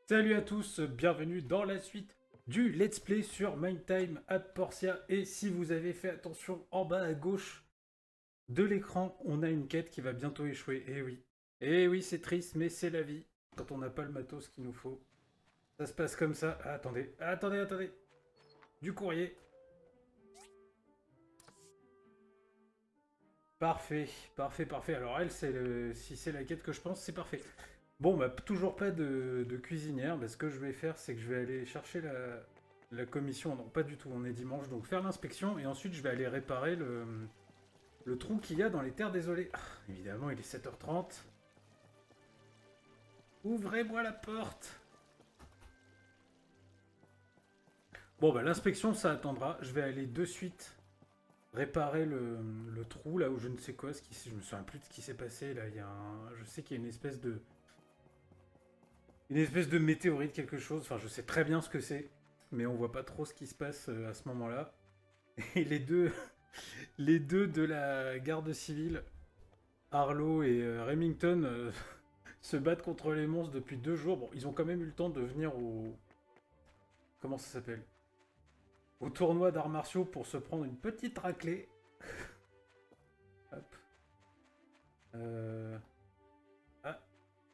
Salut à tous, bienvenue dans la suite du Let's Play sur Mindtime at Portia. Et si vous avez fait attention, en bas à gauche de l'écran, on a une quête qui va bientôt échouer. Eh oui, c'est triste, mais c'est la vie. Quand on n'a pas le matos qu'il nous faut. Ça se passe comme ça. Ah, attendez. Du courrier. Parfait. Alors elle, si c'est la quête que je pense, c'est parfait. Bon, bah toujours pas de cuisinière. Bah, ce que je vais faire, c'est que je vais aller chercher la commission. Non, pas du tout, on est dimanche. Donc faire l'inspection et ensuite je vais aller réparer le trou qu'il y a dans les terres désolées. Ah, évidemment, il est 7h30. Ouvrez-moi la porte. Bon, bah l'inspection, ça attendra. Je vais aller de suite réparer le trou là où je ne sais quoi. Je me souviens plus de ce qui s'est passé. Là, je sais qu'il y a une espèce de météorite, quelque chose. Enfin, je sais très bien ce que c'est, mais on voit pas trop ce qui se passe à ce moment-là. Et les deux de la garde civile, Harlow et Remington, se battent contre les monstres depuis 2 jours. Bon, ils ont quand même eu le temps de venir au... Comment ça s'appelle? Au tournoi d'arts martiaux pour se prendre une petite raclée. Hop. Euh... Ah.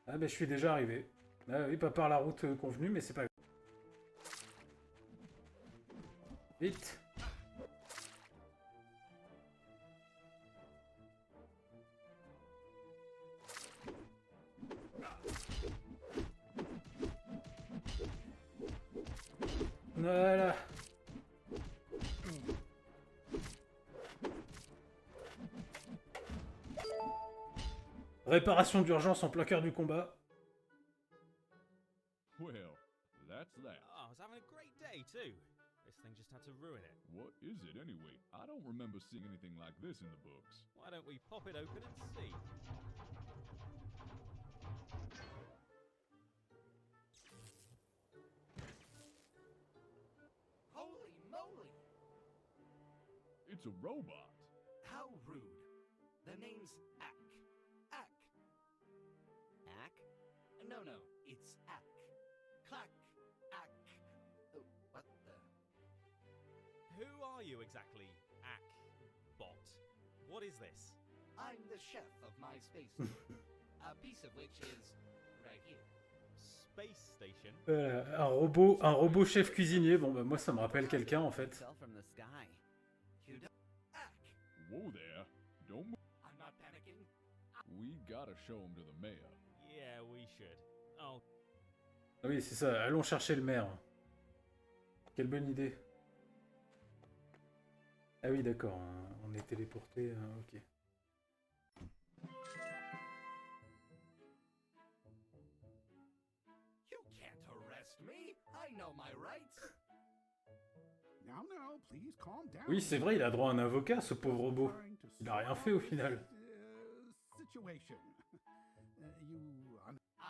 Ah, ben je suis déjà arrivé. Ah oui, pas par la route convenue, mais c'est pas grave. Vite. Voilà. Réparation d'urgence en plein cœur du combat. Well, that's that. Oh, I was having a great day too. This thing just had to ruin it. What is it anyway? I don't remember seeing anything like this in the books. Why don't we pop it open and see? Holy moly! It's a robot. How rude. The name's Ack. Ack. Ack? No, it's Ack. Clack. Ack. Oh, what the? Who are you exactly, Ack Bot? What is this? I'm the chef of my space station. A piece of which is right here. Space station? Un robot chef cuisinier. Bon, bah moi, ça me rappelle quelqu'un en fait. Fell from the sky. You don't. Ack! Whoa there. Don't move. I'm not panicking. We gotta show him to the mayor. Yeah, we should. Oh, Ah oui, c'est ça. Allons chercher le maire. Quelle bonne idée. Ah oui, d'accord. On est téléporté. Ok. You can't arrest me. I know my rights. Now, please calm down. Oui, c'est vrai, il a droit à un avocat, ce pauvre robot. Il a rien fait au final. Situation.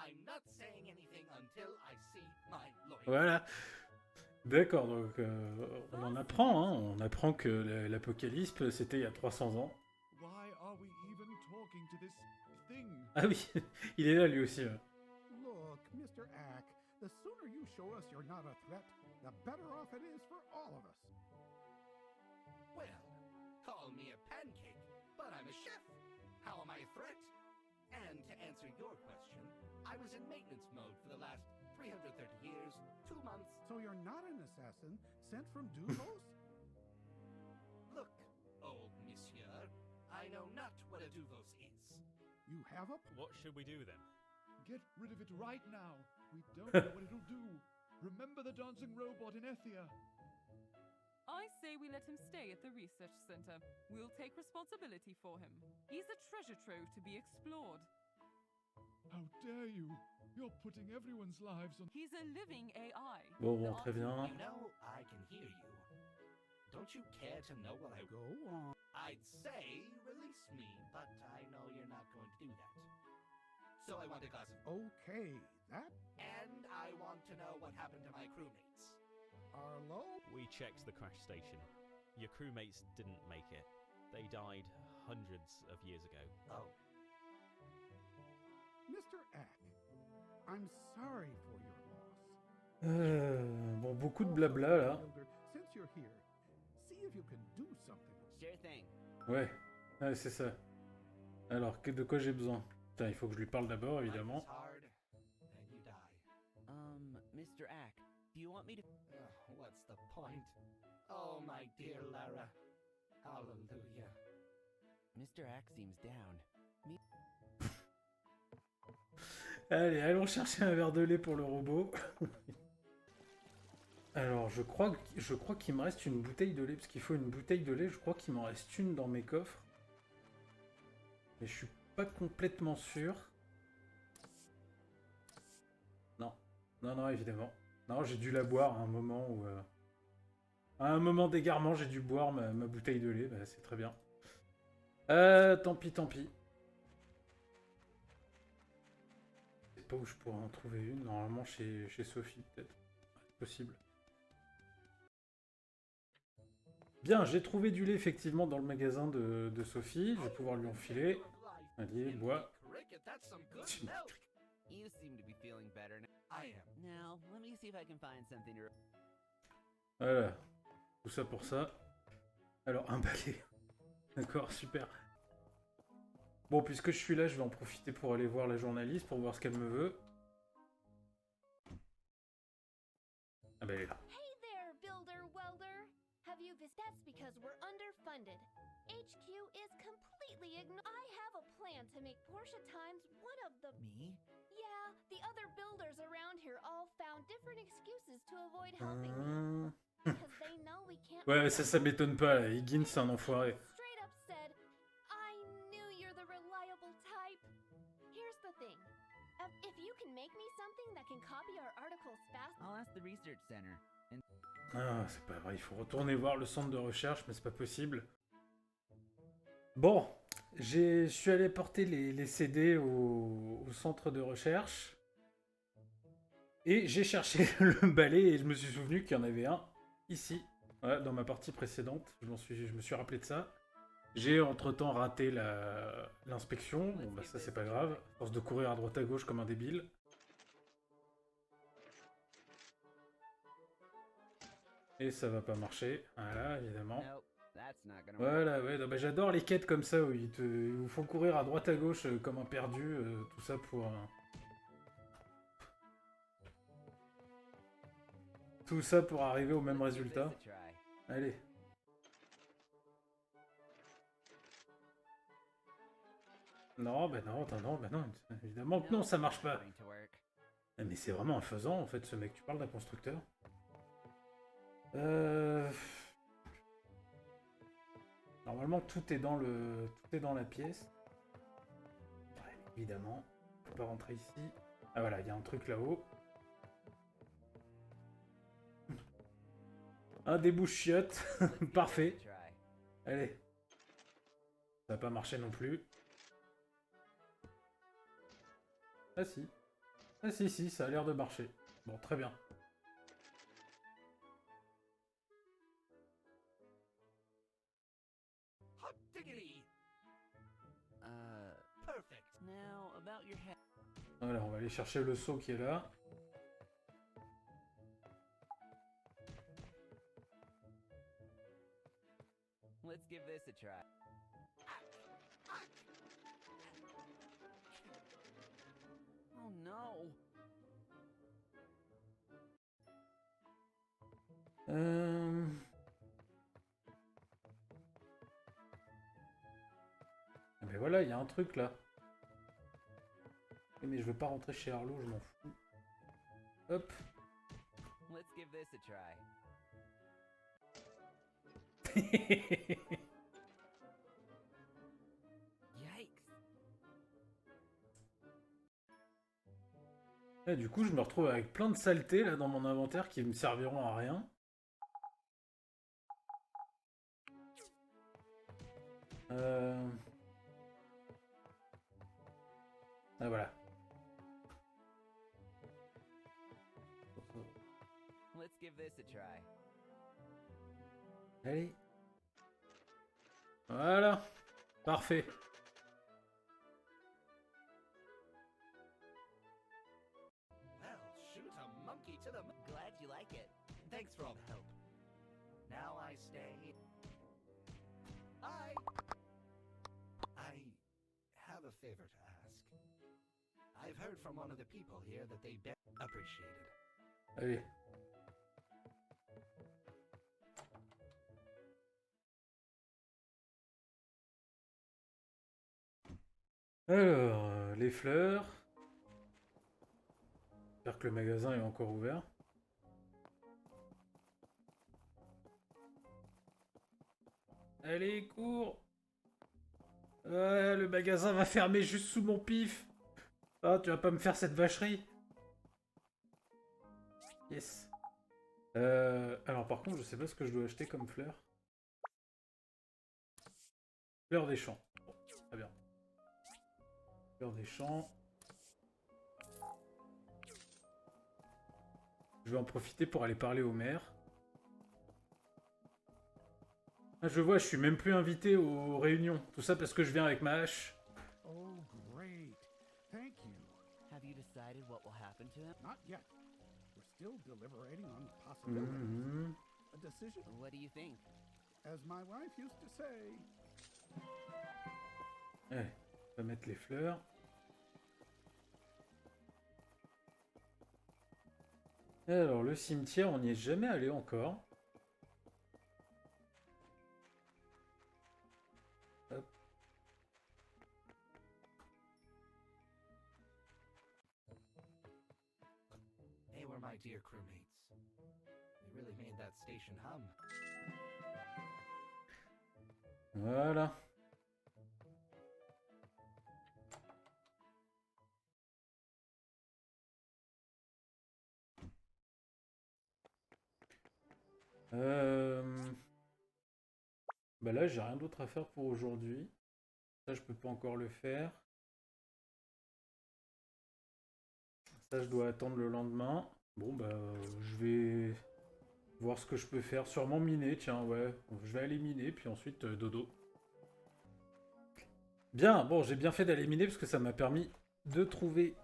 I'm not saying anything until I see my lawyer. Voilà. D'accord, donc on en apprend, hein. On apprend que l'apocalypse, c'était il y a 300 ans. Why are we even talking to this thing? Ah oui, il est là lui aussi. Look, Mr. Ack, the sooner you show us you're not a threat, the better off it is for all of us. Well, call me a pancake, but I'm a chef. How am I a threat? And to answer your question, I was in maintenance mode for the last 330 years, 2 months. So you're not an assassin sent from Duvos? Look, old monsieur, I know not what a Duvos is. You have a what should we do then? Get rid of it right now. We don't know what it'll do. Remember the dancing robot in Ethia? I say we let him stay at the research center. We'll take responsibility for him. He's a treasure trove to be explored. How dare you? You're putting everyone's lives on. He's a living AI. Bon, The très bien. You know, I can hear you. Don't you care to know what I... go on. I'd say release me, but I know you're not going to do that. So I want a glass of... Okay, that And I want to know what happened to my crewmates. Arlo? We checked the crash station. Your crewmates didn't make it. They died hundreds of years ago. Oh, Mr. Ack, I'm sorry for your loss. Bon, beaucoup de blabla là. Builder, since you're here, see if you can do something. Sure thing. Ouais, ouais c'est ça. Alors, de quoi j'ai besoin? Putain, il faut que je lui parle d'abord, Life évidemment. is hard, then you die. Mr. Ack, do you want me to... Ugh, what's the point? Oh, my dear Lara. Hallelujah. Mr. Ack seems down. Allez, allons chercher un verre de lait pour le robot. Alors, je crois qu'il me reste une bouteille de lait, parce qu'il faut une bouteille de lait. Je crois qu'il m'en reste une dans mes coffres. Mais je suis pas complètement sûr. Non. Non, non, évidemment. Non, j'ai dû la boire à un moment où... À un moment d'égarement, j'ai dû boire ma bouteille de lait. Bah, c'est très bien. Tant pis, tant pis. Je sais pas où je pourrais en trouver une. Normalement, chez Sophie, peut-être. Possible. Bien, j'ai trouvé du lait, effectivement, dans le magasin de Sophie. Je vais pouvoir lui enfiler. Allez, bois. Cricket, that's some good Tu- milk. You seem to be feeling better now. I am. Now, let me see if I can find something to... Voilà. Tout ça pour ça. Alors, un balai. D'accord, super. Bon, puisque je suis là, je vais en profiter pour aller voir la journaliste, pour voir ce qu'elle me veut. Ah bah elle est là. Hey there, Builder Welder! Have you That's because we're underfunded. HQ is completely I have a plan to make Portia Times one of the... Me? Yeah, the other builders around here all found different excuses to avoid helping me. Because they know we can't... Ouais, mais ça m'étonne pas, là. Higgins, c'est un enfoiré. Straight up said, I knew you're the reliable type. Here's the thing. If you can make me something that can copy our articles fast... I'll ask the research center. And Ah, c'est pas vrai, il faut retourner voir le centre de recherche, mais c'est pas possible. Bon, je suis allé porter les CD au centre de recherche. Et j'ai cherché le balai et je me suis souvenu qu'il y en avait un ici. Voilà, dans ma partie précédente, je me suis rappelé de ça. J'ai entre-temps raté l'inspection. Bon, bah ça, c'est pas grave. À force de courir à droite à gauche comme un débile. Et ça va pas marcher. Voilà, évidemment. nope, that's not gonna work. Voilà, ouais, non, bah, j'adore les quêtes comme ça où il faut courir à droite à gauche comme un perdu, tout ça pour... Tout ça pour arriver au même Let's give this résultat. a try. Allez. Non, bah non, attends, non, bah non, évidemment que non, ça marche pas. Going to work. Ah, mais c'est vraiment un faisant en fait, ce mec. Tu parles d'un constructeur. Normalement, tout est dans la pièce. Ouais, évidemment. On peut pas rentrer ici. Ah voilà, il y a un truc là-haut. Un débouche-chiotte. Parfait. Try. Allez. Ça va pas marcher non plus. Ah si. Ah si, si, ça a l'air de marcher. Bon, très bien. Hot diggity! Perfect. Now, about your head. Voilà, on va aller chercher le seau qui est là. Let's give this a try. Oh no! Mais voilà, il y a un truc là. Mais je veux pas rentrer chez Arlo, je m'en fous. Hop. Let's give this a try. Yikes! Et du coup, je me retrouve avec plein de saletés là dans mon inventaire qui me serviront à rien. Ah voilà. Let's give this a try. Allez. Voilà. Parfait. Well, shoot 'em monkey to the Glad you like it. Thanks for all the help. Now I stay. I have a favor to ask. I've heard from one of the people here that they appreciate it. Allez. Alors, les fleurs. J'espère que le magasin est encore ouvert. Allez, cours! Ouais, le magasin va fermer juste sous mon pif! Ah, tu vas pas me faire cette vacherie! Yes. Alors par contre, je sais pas ce que je dois acheter comme fleurs. Fleurs des champs. Bon, très bien. Fleurs des champs. Je vais en profiter pour aller parler au maire. Ah, je vois, je suis même plus invité aux réunions. Tout ça parce que je viens avec ma hache. Oh, great. Thank you. Have you decided what will happen to him? Not yet. We're still deliberating on possibilities. Mhm. A decision, What do you think? as my wife used to say. Ouais, on va mettre les fleurs. Alors, le cimetière, on n'y est jamais allé encore. Hop. They were my dear crewmates. They really made that station hum. Voilà. Bah là, j'ai rien d'autre à faire pour aujourd'hui. Ça, je peux pas encore le faire. Ça, je dois attendre le lendemain. Bon, bah, je vais voir ce que je peux faire. Sûrement miner, tiens, ouais. Je vais aller miner, puis ensuite, dodo. Bien, bon, j'ai bien fait d'aller miner, parce que ça m'a permis de trouver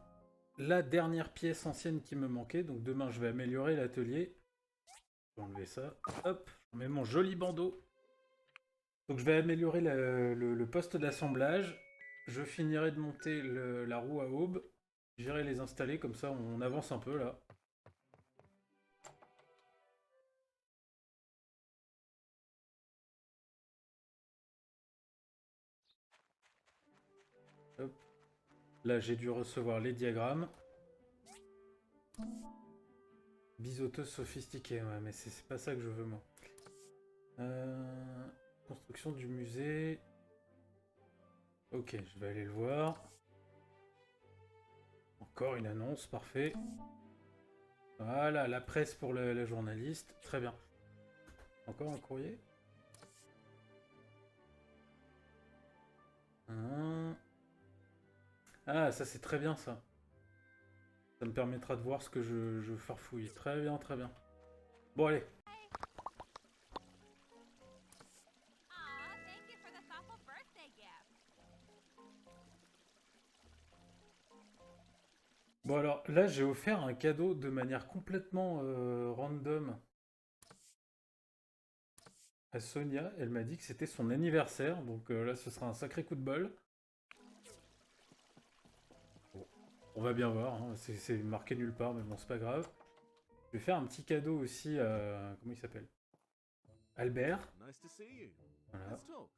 la dernière pièce ancienne qui me manquait. Donc demain, je vais améliorer l'atelier. Je vais enlever ça. Hop, je mets mon joli bandeau. Donc je vais améliorer le poste d'assemblage. Je finirai de monter la roue à aube. J'irai les installer, comme ça on avance un peu là. Hop. Là j'ai dû recevoir les diagrammes. Biseauteuse sophistiquée, ouais, mais c'est pas ça que je veux moi. Construction du musée. Ok, je vais aller le voir. Encore une annonce, parfait. Voilà, la presse pour la journaliste. Très bien. Encore un courrier. Ah, ça c'est très bien ça. Ça me permettra de voir ce que je farfouille. Très bien, très bien. Bon, allez. Aw, thank you for the thoughtful birthday gift. Bon alors, là j'ai offert un cadeau de manière complètement random à Sonia. Elle m'a dit que c'était son anniversaire, donc là ce sera un sacré coup de bol. Bon, on va bien voir, hein. C'est marqué nulle part, mais bon c'est pas grave. Je vais faire un petit cadeau aussi à... Comment il s'appelle? Albert. Nice to see you. Voilà. Let's talk.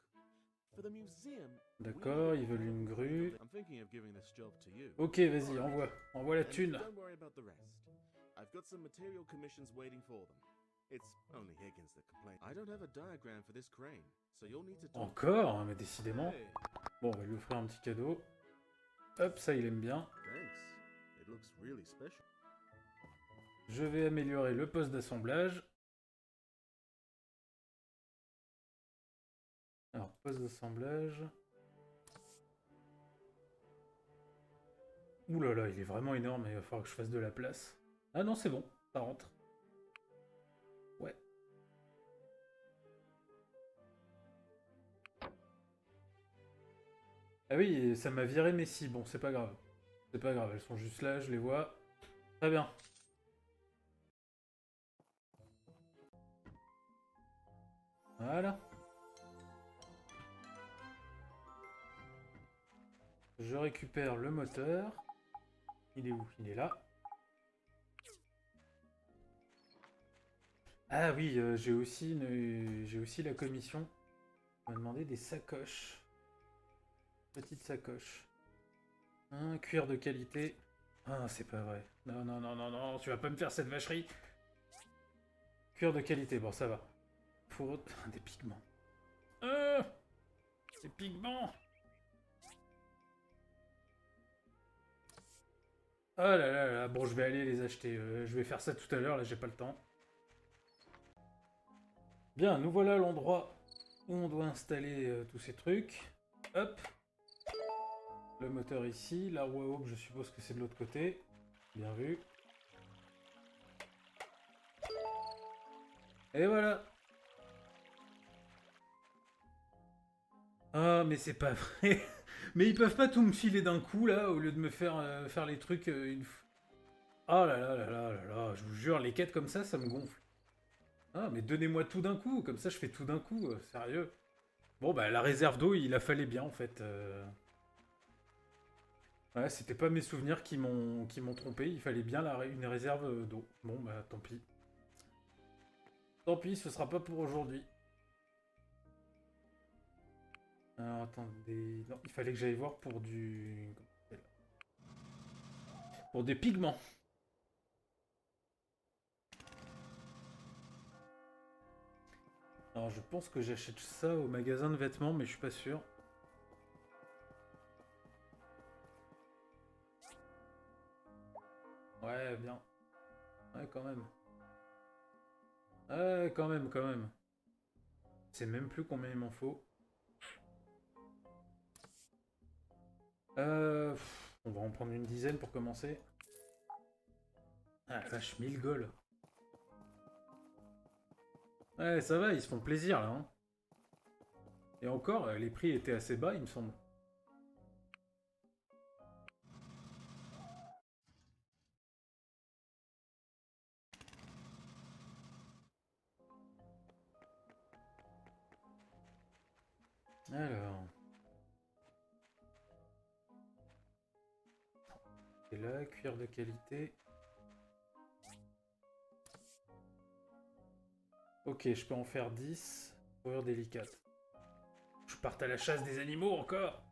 For the museum. D'accord, ils veulent une grue. I'm thinking of giving this job to you. Ok, vas-y, envoie la And thune. don't worry about the rest. I've got some material commissions waiting for them. It's only Higgins that complains. I don't have a diagram for this crane, so you'll need to talk. Encore, mais décidément. Hey, Bon, on va lui offrir un petit cadeau. Hop, ça il aime bien. thanks. It looks really special. Je vais améliorer le poste d'assemblage. Alors, poste d'assemblage. Ouh là là, il est vraiment énorme, il va falloir que je fasse de la place. Ah non, c'est bon, ça rentre. Ouais. Ah oui, ça m'a viré mes scies. Bon, c'est pas grave. C'est pas grave, elles sont juste là, je les vois. Très bien. Voilà. Je récupère le moteur. Il est où? Il est là. Ah oui, j'ai aussi la commission. On m'a demandé des sacoches. Petite sacoche. Un cuir de qualité. Ah, c'est pas vrai. Non, non, non, non, non, tu vas pas me faire cette vacherie. Cuir de qualité, bon, ça va. Faut des pigments. Des pigments. Oh là là là, bon, je vais aller les acheter. Je vais faire ça tout à l'heure, là, j'ai pas le temps. Bien, nous voilà à l'endroit où on doit installer tous ces trucs. Hop. Le moteur ici, la roue à aube, je suppose que c'est de l'autre côté. Bien vu. Et voilà. Ah, mais c'est pas vrai. Mais ils peuvent pas tout me filer d'un coup, là, au lieu de me faire faire les trucs une fois. Oh là là là là là là, je vous jure, les quêtes comme ça me gonfle. Ah, mais donnez-moi tout d'un coup, comme ça je fais tout d'un coup, sérieux. Bon, bah la réserve d'eau, il la fallait bien, en fait. Ouais, c'était pas mes souvenirs qui m'ont trompé, il fallait bien une réserve d'eau. Bon, bah tant pis. Tant pis, ce sera pas pour aujourd'hui. Alors, attendez... Non, il fallait que j'aille voir pour du... Pour des pigments. Alors, je pense que j'achète ça au magasin de vêtements, mais je suis pas sûr. Ouais, bien. Ouais, quand même. Ouais, quand même, quand même. Je sais même plus combien il m'en faut. On va en prendre une dizaine pour commencer. Ah la vache, 1000 gold. Ouais, ça va, ils se font plaisir là. Hein. Et encore, les prix étaient assez bas, il me semble. Alors... Et là, cuir de qualité. Ok, je peux en faire 10. Fourrure délicate. Je parte à la chasse des animaux encore.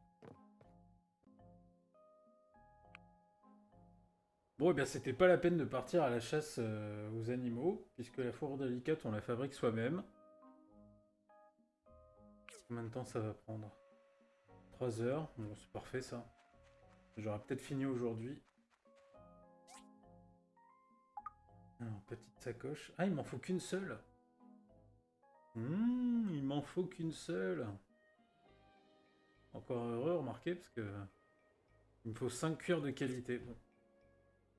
Bon, eh bien, c'était pas la peine de partir à la chasse aux animaux, puisque la fourrure délicate, on la fabrique soi-même. Combien de temps ça va prendre? 3 heures. Bon, c'est parfait ça. J'aurais peut-être fini aujourd'hui. Alors, petite sacoche. Ah, il m'en faut qu'une seule. Il m'en faut qu'une seule. Encore heureux, remarquez, parce que... Il me faut 5 cuirs de qualité.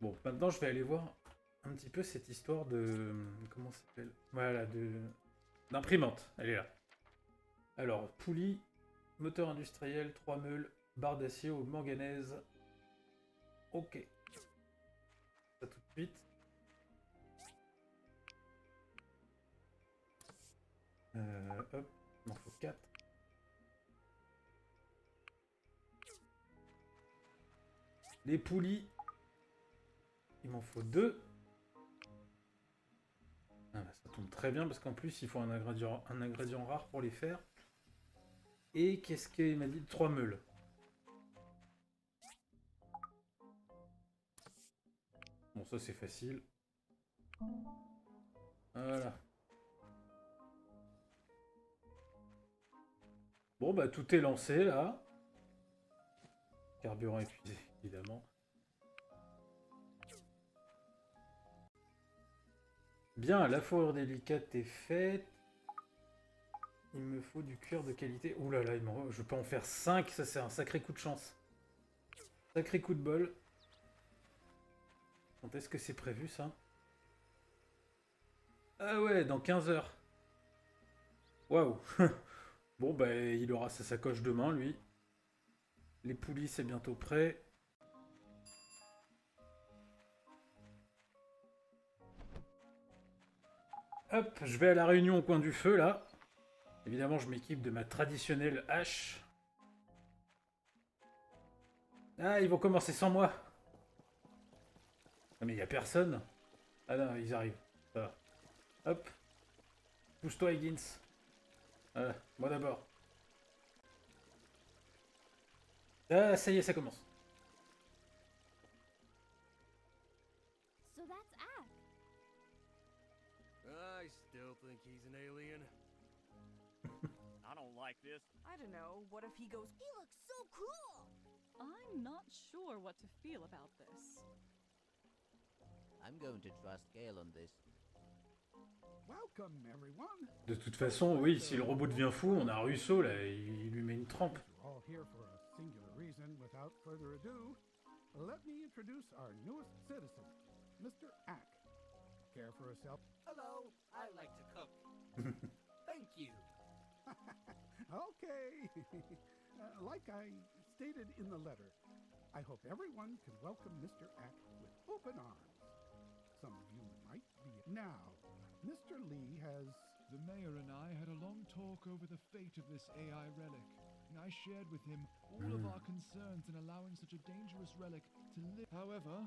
Bon, maintenant, je vais aller voir un petit peu cette histoire de... Comment ça s'appelle? Voilà, d'imprimante. Elle est là. Alors, poulie, moteur industriel, 3 meules, barre d'acier au manganèse. Ok. Ça tout de suite. Hop, il m'en faut 4. Les poulies, il m'en faut 2. Ah bah, ça tombe très bien parce qu'en plus il faut un ingrédient rare pour les faire. Et qu'est-ce qu'il m'a dit? 3 meules. Bon, ça c'est facile. Voilà. Bon, bah tout est lancé là. Carburant épuisé, évidemment. Bien, la fourrure délicate est faite. Il me faut du cuir de qualité. Ouh là là, je peux en faire 5, ça c'est un sacré coup de chance. Sacré coup de bol. Quand est-ce que c'est prévu ça? Ah ouais, dans 15 heures. Waouh. Bon, bah il aura sa sacoche demain, lui. Les poulies, c'est bientôt prêt. Hop, je vais à la réunion au coin du feu, là. Évidemment, je m'équipe de ma traditionnelle hache. Ah, ils vont commencer sans moi. Ah, mais il n'y a personne. Ah non, ils arrivent. Ça va. Hop. Pousse-toi, Higgins. Voilà, moi d'abord. Ah, ça y est, ça commence. So that's Ack. I still think he's an alien. I don't like this. I don't know. What if he goes, He looks so cool! I'm not sure what to feel about this. I'm going to trust Gale on this. Welcome, everyone. De toute façon, oui, si le robot devient fou, on a Russo, là, il lui met une trempe. You're all here for a singular reason. Without further ado, let me introduce our newest citizen, Mr. Ack. Care for a self? Hello, I like to cook. Thank you. Okay. Like I stated in the letter, I hope everyone can welcome Mr. Ack with open arms. Some of you might be. Now, Mr. Lee has. The mayor and I had a long talk over the fate of this AI relic, and I shared with him all of our concerns in allowing such a dangerous relic to live. However,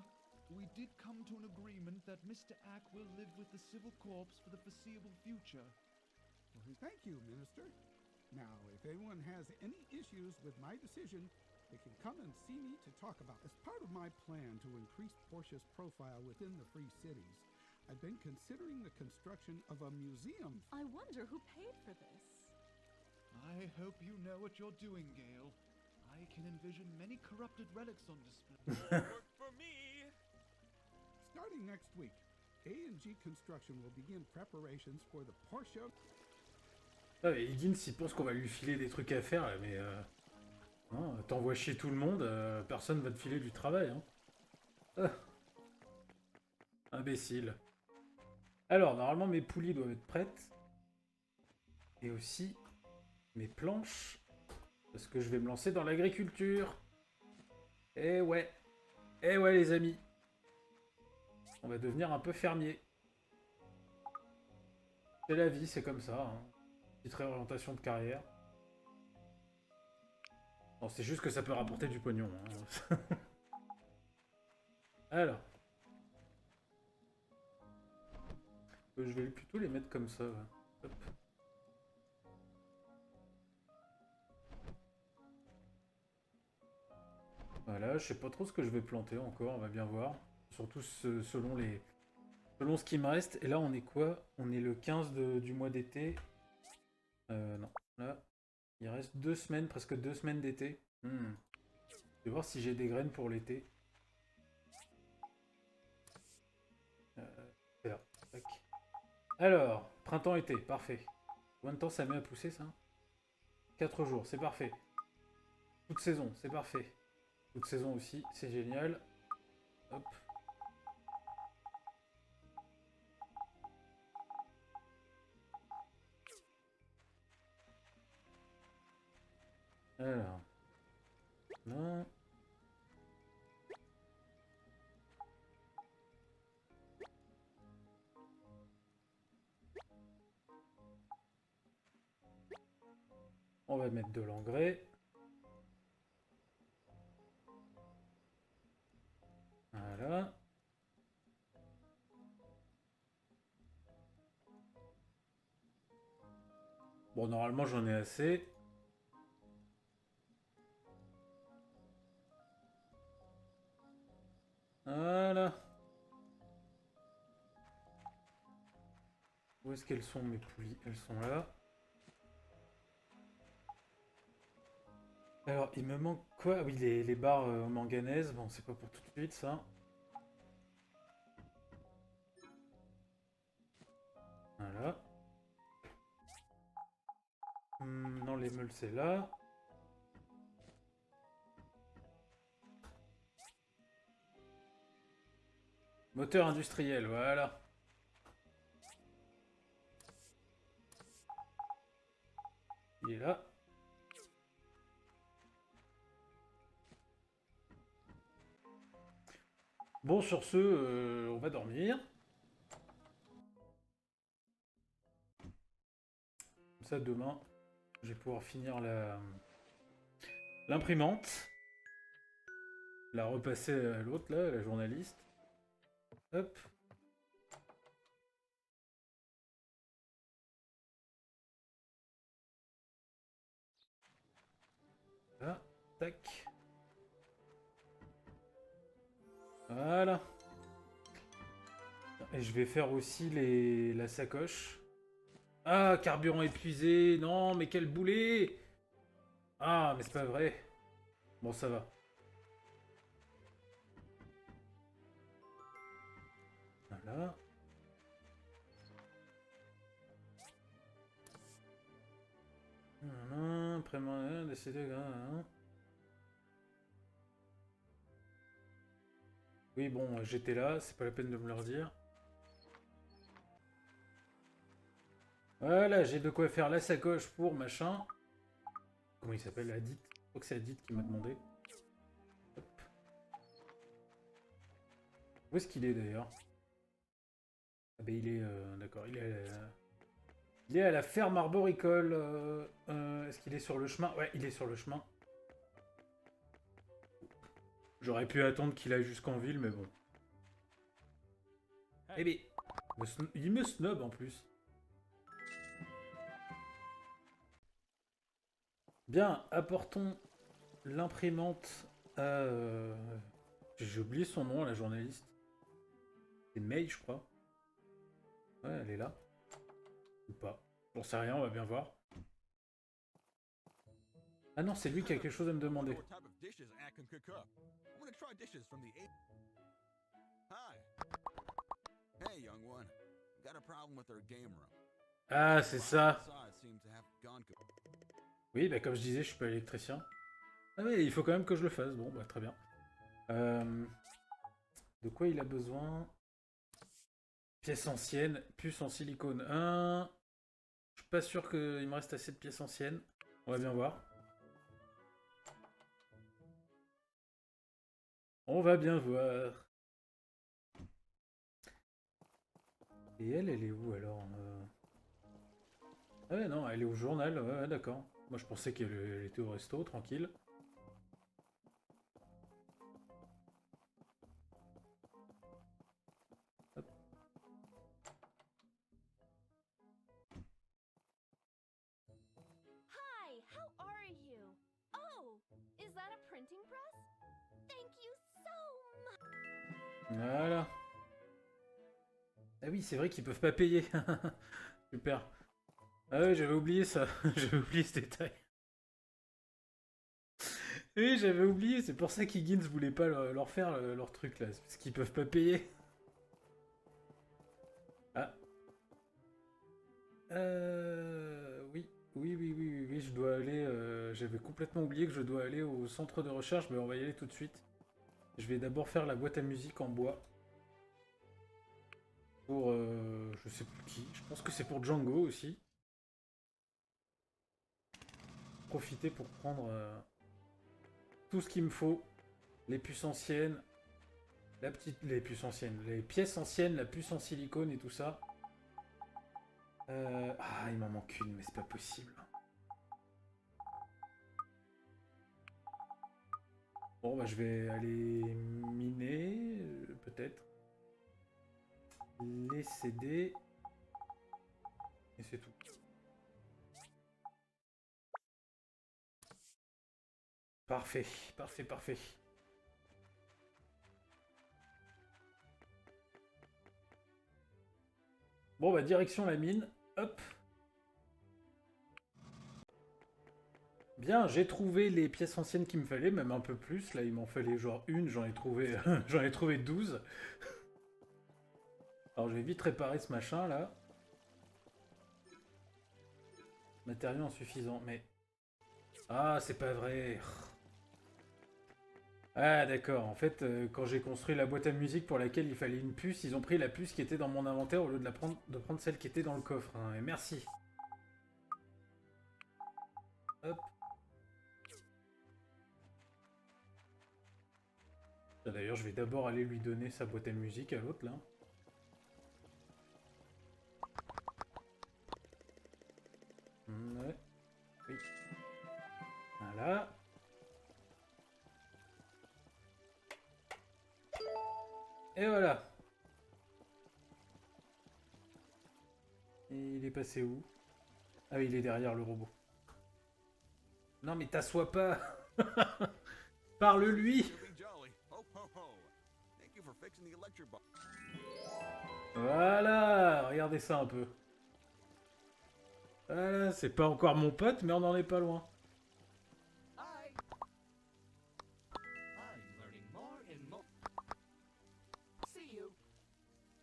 we did come to an agreement that Mr. Ack will live with the Civil Corps for the foreseeable future. Thank you, Minister. Now, if anyone has any issues with my decision, they can come and see me to talk about. As part of my plan to increase Portia's profile within the Free Cities, I've been considering the construction of a museum. I wonder who paid for this. I hope you know what you're doing, Gale. I can envision many corrupted relics on display. Work for me. Starting next week, A&G Construction will begin preparations for the Portia. Ah, mais Higgins, il pense qu'on va lui filer des trucs à faire, là, mais... non, t'envoies chier tout le monde, personne va te filer du travail. Hein. Imbécile. Alors, normalement, mes poulies doivent être prêtes. Et aussi, mes planches. Parce que je vais me lancer dans l'agriculture. Eh ouais. Eh ouais, les amis. On va devenir un peu fermier. C'est la vie, c'est comme ça. Hein. Petite réorientation de carrière. Bon, c'est juste que ça peut rapporter du pognon. Hein. Alors. Je vais plutôt les mettre comme ça. Ouais. Hop. Voilà, je sais pas trop ce que je vais planter encore, on va bien voir. Surtout selon ce qui me reste. Et là, on est quoi? On est le 15 du mois d'été. Non, là, il reste 2 semaines, presque 2 semaines d'été. Je vais voir si j'ai des graines pour l'été. C'est là. Tac. Alors, printemps-été, parfait. Combien de temps ça met à pousser, ça? 4 jours, c'est parfait. Toute saison, c'est parfait. Toute saison aussi, c'est génial. Hop. Alors. Non. On va mettre de l'engrais. Voilà. Bon, normalement, j'en ai assez. Voilà. Où est-ce qu'elles sont, mes poulies? Elles sont là. Alors, il me manque quoi? Oui, les barres en manganèse. Bon, c'est pas pour tout de suite, ça. Voilà. Non, les meules, c'est là. Moteur industriel, voilà. Il est là. Bon, sur ce, on va dormir. Comme ça, demain, je vais pouvoir finir l'imprimante. La repasser à l'autre, là, la journaliste. Hop. Là, tac. Voilà. Et je vais faire aussi la sacoche. Ah, carburant épuisé. Non, mais quel boulet. Ah, mais c'est pas vrai. Bon, ça va. Voilà. Après-moi, décédé. Oui, bon, j'étais là, c'est pas la peine de me le redire. Voilà, j'ai de quoi faire la sacoche pour machin. Comment il s'appelle, Adit? Je crois que c'est Adit qui m'a demandé. Hop. Où est-ce qu'il est d'ailleurs? Ah ben il est... d'accord, il est à la ferme arboricole. Est-ce qu'il est sur le chemin? Ouais, il est sur le chemin. J'aurais pu attendre qu'il aille jusqu'en ville, mais bon. Eh ben, il me snob en plus. Bien, apportons l'imprimante à... J'ai oublié son nom, la journaliste. C'est May, je crois. Ouais, elle est là. Ou pas. J'en sais rien, on va bien voir. Ah non, c'est lui qui a quelque chose à me demander. Ah, c'est ça. Oui, bah comme je disais, je suis pas électricien. Ah mais il faut quand même que je le fasse. Bon, bah très bien. De quoi il a besoin? Pièces anciennes, puce en silicone 1. Je suis pas sûr qu'il me reste assez de pièces anciennes. On va bien voir. On va bien voir. Et elle est où alors? Ah ouais, non, elle est au journal. Ouais, d'accord. Moi, je pensais qu'elle était au resto, tranquille. Hop. Hi, how are you? Oh, is that a printing press? Thank you so much. Voilà. Ah oui, c'est vrai qu'ils peuvent pas payer. Super. Ah ouais, j'avais oublié ça. J'avais oublié ce détail. Oui, j'avais oublié. C'est pour ça qu'Higgins voulait pas leur faire leur truc là. Parce qu'ils peuvent pas payer. Ah. Oui, je dois aller... J'avais complètement oublié que je dois aller au centre de recherche, mais on va y aller tout de suite. Je vais d'abord faire la boîte à musique en bois. Pour... je sais plus qui. Je pense que c'est pour Django aussi. Profiter pour prendre tout ce qu'il me faut. Les puces anciennes. Les puces anciennes. Les pièces anciennes, la puce en silicone et tout ça. Ah, il m'en manque une, mais c'est pas possible. Bon, bah je vais aller miner, peut-être. Les CD. Et c'est tout. Parfait, parfait. Bon, bah direction la mine. Hop. Bien, j'ai trouvé les pièces anciennes qu'il me fallait, même un peu plus. Là, il m'en fallait genre une, j'en ai trouvé, j'en ai trouvé 12. Alors, je vais vite réparer ce machin, là. Matériaux insuffisants, mais... Ah, c'est pas vrai. Ah, d'accord. En fait, quand j'ai construit la boîte à musique pour laquelle il fallait une puce, ils ont pris la puce qui était dans mon inventaire au lieu de prendre celle qui était dans le coffre. Hein, et merci. Hop. D'ailleurs, je vais d'abord aller lui donner sa boîte à musique à l'autre, là. Et voilà. Et il est passé où? Ah oui, il est derrière le robot. Non mais t'assois pas. Parle-lui. Voilà, regardez ça un peu. Voilà, c'est pas encore mon pote, mais on en est pas loin.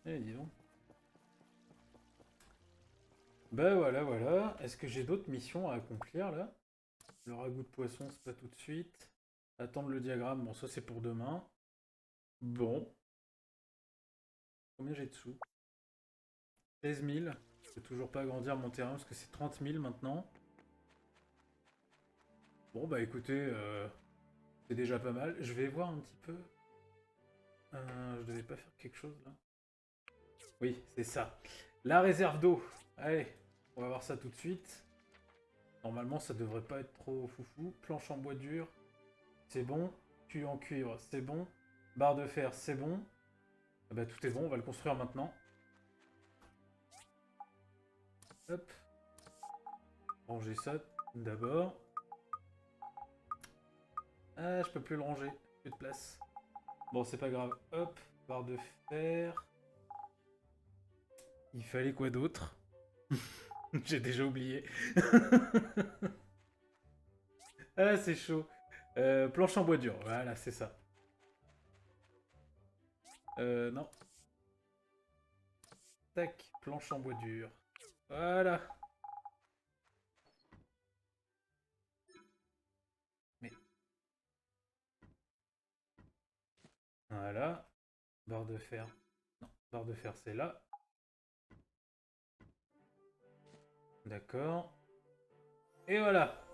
Eh, dis donc. Bah voilà, voilà. Est-ce que j'ai d'autres missions à accomplir, là? Le ragoût de poisson, c'est pas tout de suite. Attendre le diagramme, bon, ça c'est pour demain. Bon. Combien j'ai de sous? 16 000. Je peux toujours pas agrandir mon terrain parce que c'est 30 000 maintenant. Bon, bah écoutez, c'est déjà pas mal. Je vais voir un petit peu. Je devais pas faire quelque chose, là? Oui, c'est ça. La réserve d'eau. Allez, on va voir ça tout de suite. Normalement, ça devrait pas être trop foufou. Planche en bois dur, c'est bon. Tuyau en cuivre, c'est bon. Barre de fer, c'est bon. Ah bah, tout est bon, on va le construire maintenant. Hop. Ranger ça d'abord. Ah, je peux plus le ranger. Plus de place. Bon, c'est pas grave. Hop, barre de fer. Il fallait quoi d'autre? J'ai déjà oublié. Ah, c'est chaud. Planche en bois dur, voilà, c'est ça. Non. Tac, planche en bois dur. Voilà. Mais... Voilà. Barre de fer. Non, barre de fer, c'est là. D'accord. Et voilà.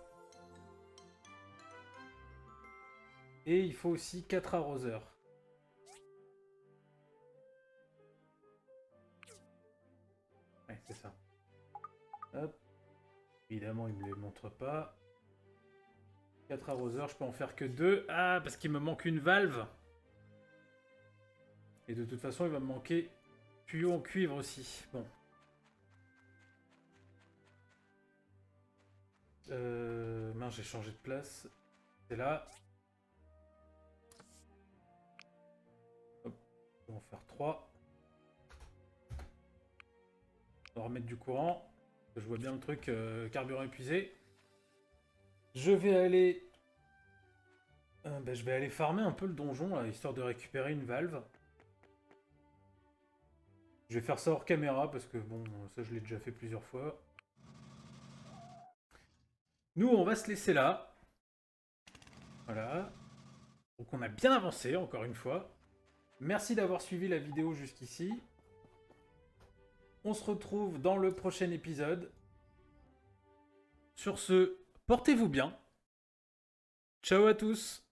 Et il faut aussi 4 arroseurs. Ouais, c'est ça. Hop. Évidemment, il me les montre pas. 4 arroseurs, je peux en faire que 2. Ah, parce qu'il me manque une valve. Et de toute façon, il va me manquer tuyau en cuivre aussi. Bon. Mince, j'ai changé de place. C'est là. Hop, on va en faire 3. On va remettre du courant. Je vois bien le truc carburant épuisé. Je vais aller... je vais aller farmer un peu le donjon, là, histoire de récupérer une valve. Je vais faire ça hors caméra, parce que bon, ça je l'ai déjà fait plusieurs fois. Nous, on va se laisser là. Voilà. Donc on a bien avancé, encore une fois. Merci d'avoir suivi la vidéo jusqu'ici. On se retrouve dans le prochain épisode. Sur ce, portez-vous bien. Ciao à tous.